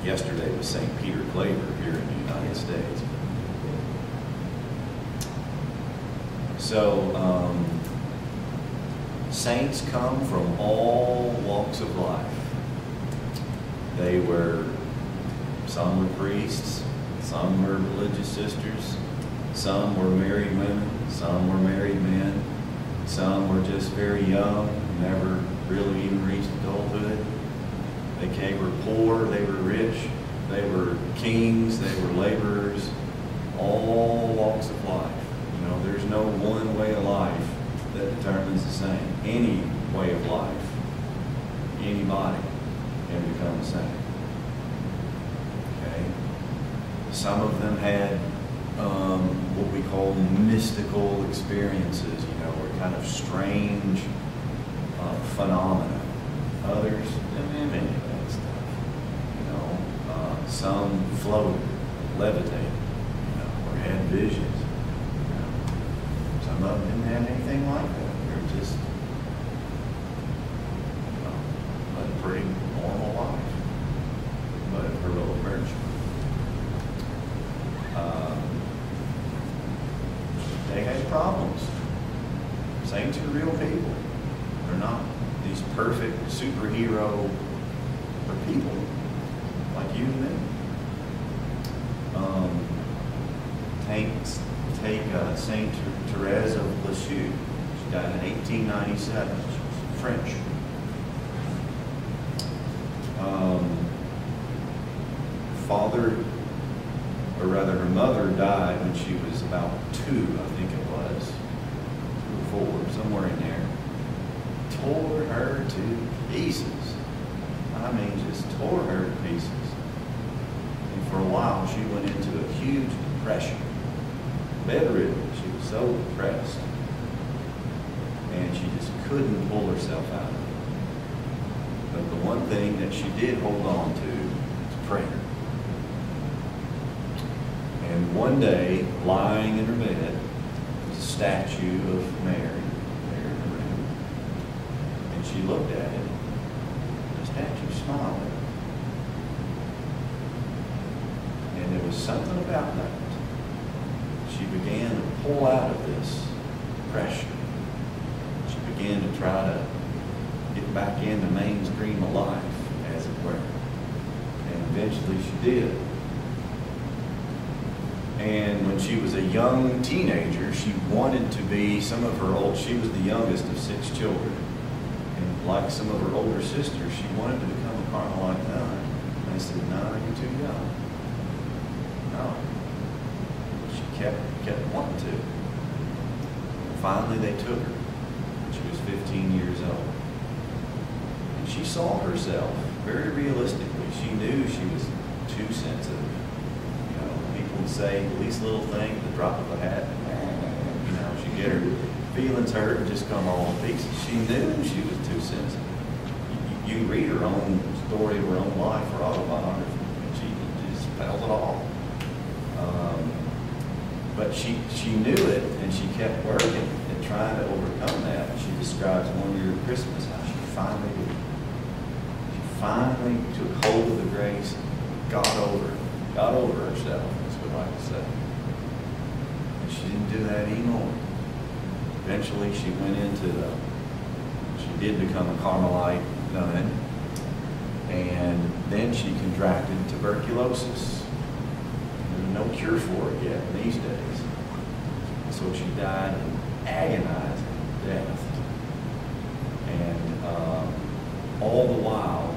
yesterday was St. Peter Claver here in the United States. So, saints come from all walks of life. Some were priests, some were religious sisters, some were married women, some were married men, some were just very young, never really even reached adulthood. They were poor, they were rich, they were kings, they were laborers, all walks of life. You know, there's no one way of life that determines the same. Any way of life, anybody can become a saint. Okay? Some of them had what we call mystical experiences, you know, or kind of strange phenomena. Others didn't have any of that stuff. You know, some floated, levitated, you know, or had visions. You know. Some of them didn't have anything like that. They were just, you know, led a pretty normal life, but of heroic virtue. They had problems. Saints are real people. They're not these perfect superhero or people like you and me. Take Saint Therese of Lisieux. She died in 1897. She's French. Her mother died when she was about 2, I think it was, 2 or 4, somewhere in there. Tore her to pieces. I mean, just tore her to pieces. And for a while, she went into a huge depression. Bedridden. She was so depressed. And she just couldn't pull herself out of it. But the one thing that she did hold on to was prayer. And one day, lying in her bed, was a statue of Mary there in the room. And she looked at it. The statue smiled at her. And there was something about that. She began to pull out of this depression. She began to try to get back into mainstream of life, as it were. And eventually she did. And when she was a young teenager, she wanted to be she was the youngest of 6 children. And like some of her older sisters, she wanted to become a Carmelite nun. And they said, no, you're too young. No. She kept wanting to. And finally they took her. She was 15 years old. And she saw herself very realistically. She knew she was too sensitive. Would say the least little thing, the drop of a hat, you know, she'd get her feelings hurt and just come all to pieces. She knew she was too sensitive. You read her own story of her own life, her autobiography, and she just spells it all. But she knew it, and she kept working and trying to overcome that. And she describes one year at Christmas how she finally did it. She finally took hold of the grace, got over herself. Like to say. And she didn't do that anymore. Eventually she did become a Carmelite nun, and then she contracted tuberculosis. There's no cure for it yet in these days. So she died an agonizing death. And all the while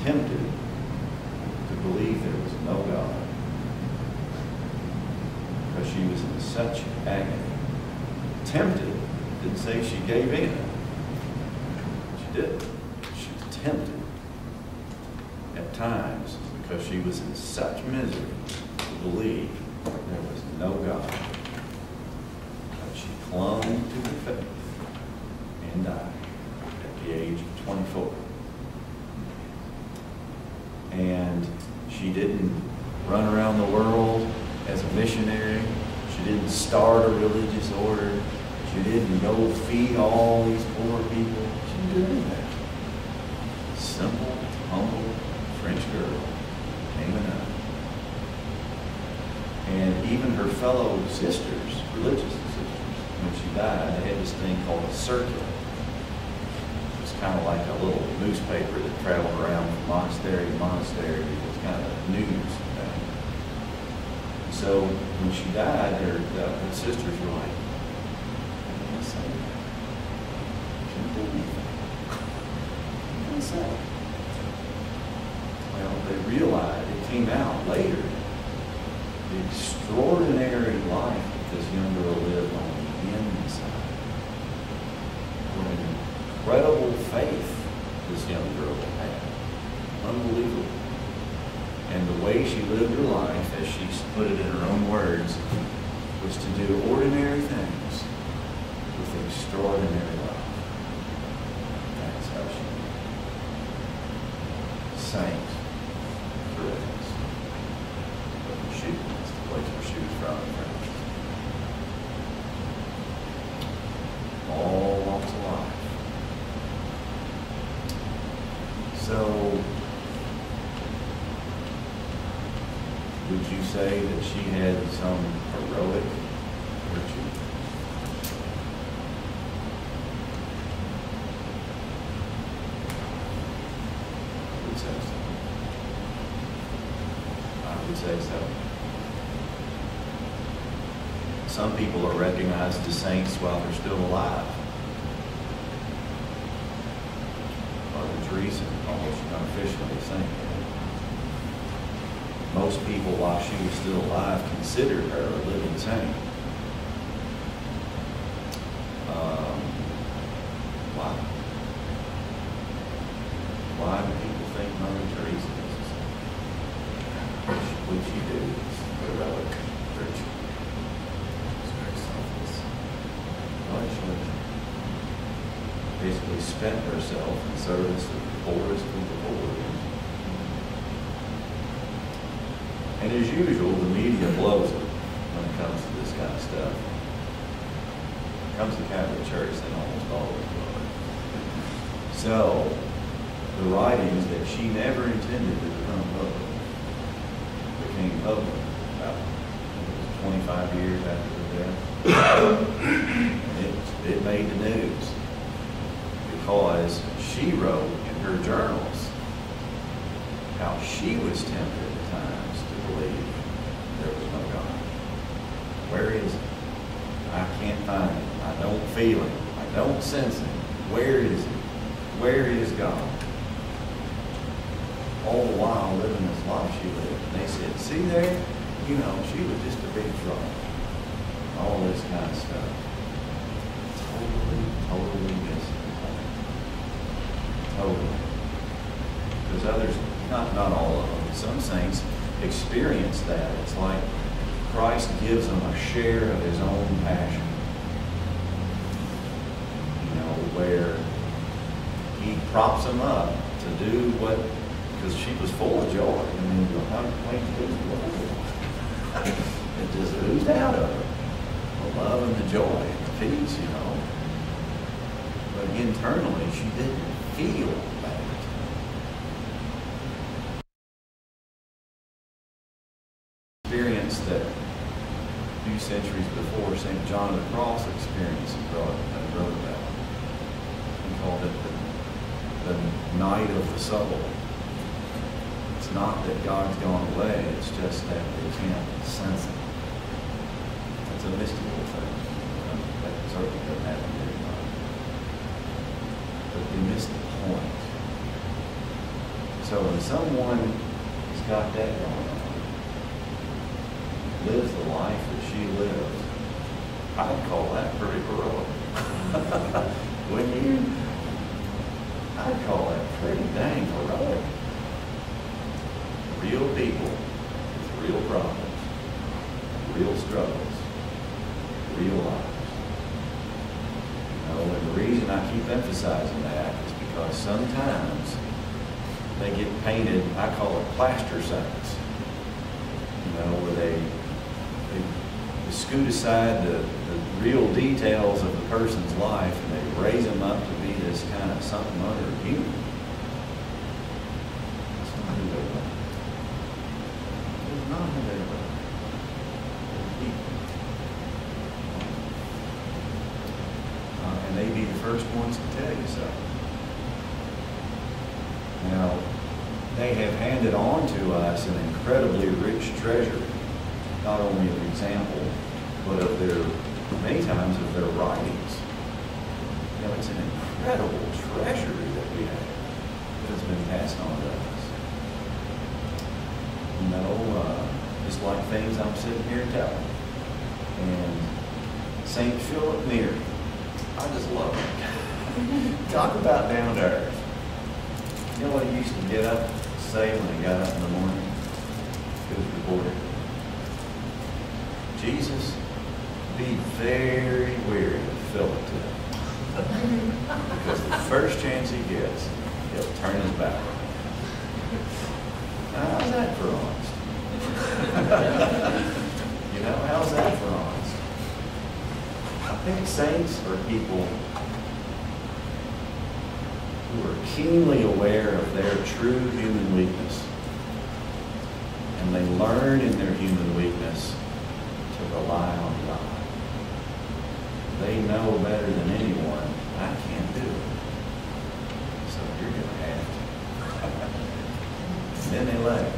tempted to believe there was no God. Because she was in such agony. Tempted, didn't say she gave in. She didn't. She was tempted at times because she was in such misery to believe there was no God. But she clung to her faith and died at the age of 24. And she didn't run around the world as a missionary. She didn't start a religious order. She didn't go feed all these poor people. She didn't do any of that. Simple, humble French girl fellow sisters, religious sisters, when she died, they had this thing called a circular. It's kind of like a little newspaper that traveled around from monastery to monastery. It was kind of news thing. So when she died, the sisters were like, "What can I say? She didn't do anything. What can I say?" Well, they realized, it came out later, the extraordinary life that this young girl lived on the inside. What an incredible faith this young girl had. Unbelievable. And the way she lived her life, as she put it in her own words, was to do ordinary things with extraordinary love. That's how she lived. Saint. That's the place where she was from. All walks of life. So, would you say that she had some heroic virtue? I would say so. I would say so. Some people are recognized as saints while they're still alive. Mother Teresa, almost unofficially a saint. Most people, while she was still alive, considered her a living saint. Why? Why do people think Mother Teresa is a saint? What she do is heroic virtue. Basically spent herself in service of the poorest of the poor. And as usual, the media blows it when it comes to this kind of stuff. When it comes to Catholic Church, they almost always blow it. So, the writings that she never intended to become public became public about 25 years after her death. And it made the news. Because she wrote in her journals how she was tempted at times to believe there was no God. Where is he? I can't find him. I don't feel him. I don't sense him. Where is he? Where is God? All the while living this life she lived. And they said, see there? You know, she was just a big fraud. All this kind of stuff. Totally missing. Totally. Because others, not all of them, some saints experience that. It's like Christ gives them a share of his own passion. You know, where he props them up to do what, because she was full of joy. I mean, it just oozed out of her. The love and the joy and the peace, you know. But internally, she didn't feel that. Experience that a few centuries before St. John of the Cross experienced and wrote about. He called it the night of the soul. It's not that God's gone away, it's just that they can't sense it. It's a mystical thing. That certainly doesn't happen to everybody. But they miss the point. So when someone has got that going on, lives the life that she lived, I'd call that pretty heroic. Wouldn't you? I'd call that pretty dang heroic. Real people with real problems, real struggles, real lives. You know, and the reason I keep emphasizing that is because sometimes they get painted, I call it plaster saints. You know, where they scoot aside the real details of the person's life and they raise them up to be this kind of something other human. That's not who they were. It's not who they were. They're people. wants to tell you so. Now, they have handed on to us an incredibly rich treasure, not only of example, but of their, many times, of their writings. You know, it's an incredible treasury that we have that has been passed on to us. You know, just like things I'm sitting here telling. And St. Philip Neri, I just love it. Talk about down to earth. You know what he used to get up and say when he got up in the morning? It was recorded. Jesus, be very weary of Philip today. Because the first chance he gets, he'll turn his back. Now, how's that for honest? You know, how's that for honest? I think saints are people who are keenly aware of their true human weakness. And they learn in their human weakness to rely on God. They know better than anyone, I can't do it. So you're going to have to. And then they let it.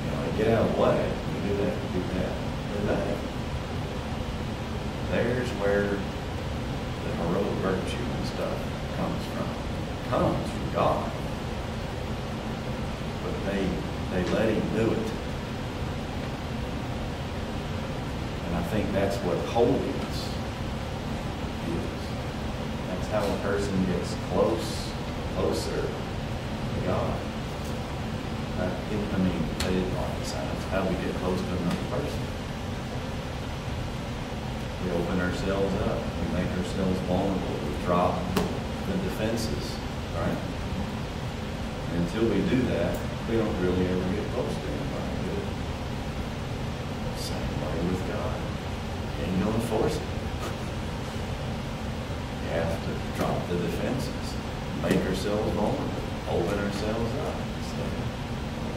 You know, they get out of the way. You do that, you do that. They're there. There's where the heroic virtue and stuff comes from. It comes from God. But they let Him do it. And I think that's what holiness is. That's how a person gets closer to God. I mean, they didn't like science. How do we get close to another person? We open ourselves up. We make ourselves vulnerable. We drop the defenses, right? And until we do that, we don't really ever get close to anybody, do we? Same way with God. You ain't going to force it. You have to drop the defenses, make ourselves vulnerable, open ourselves up. So,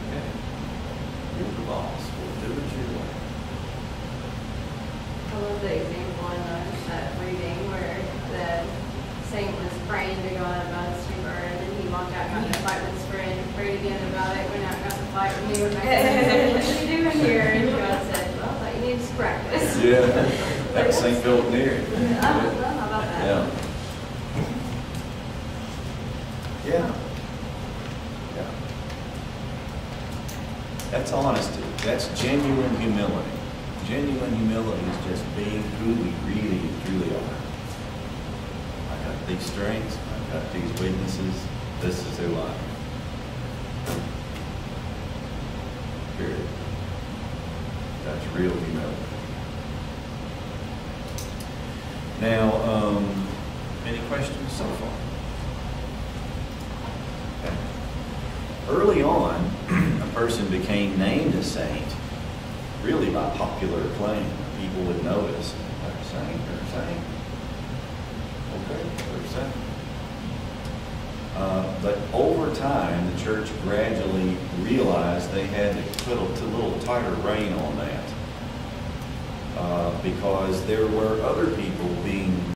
okay, you're the boss. We'll do it your way. I love the example in that reading where the saint was praying to God about his fever, and then he walked out, got in a fight with his friend, prayed again about it, went out, got in a fight with me, went back and said, what are you doing here? And God said, well, I thought you needed some practice. Yeah, that was St. Philip Neri. Yeah, how about that? Yeah. Yeah. Yeah. That's honesty. That's genuine humility. Genuine humility is just being who we really and truly are. I got these strengths, I've got these weaknesses, this is who I am. Period. That's real humility. Now, any questions so far? Okay. Early on, a person became named a saint really by popular acclaim. People would notice, they're a saint, they're a saint. Okay, they're a saint. But over time, the church gradually realized they had to put a little tighter rein on that because there were other people being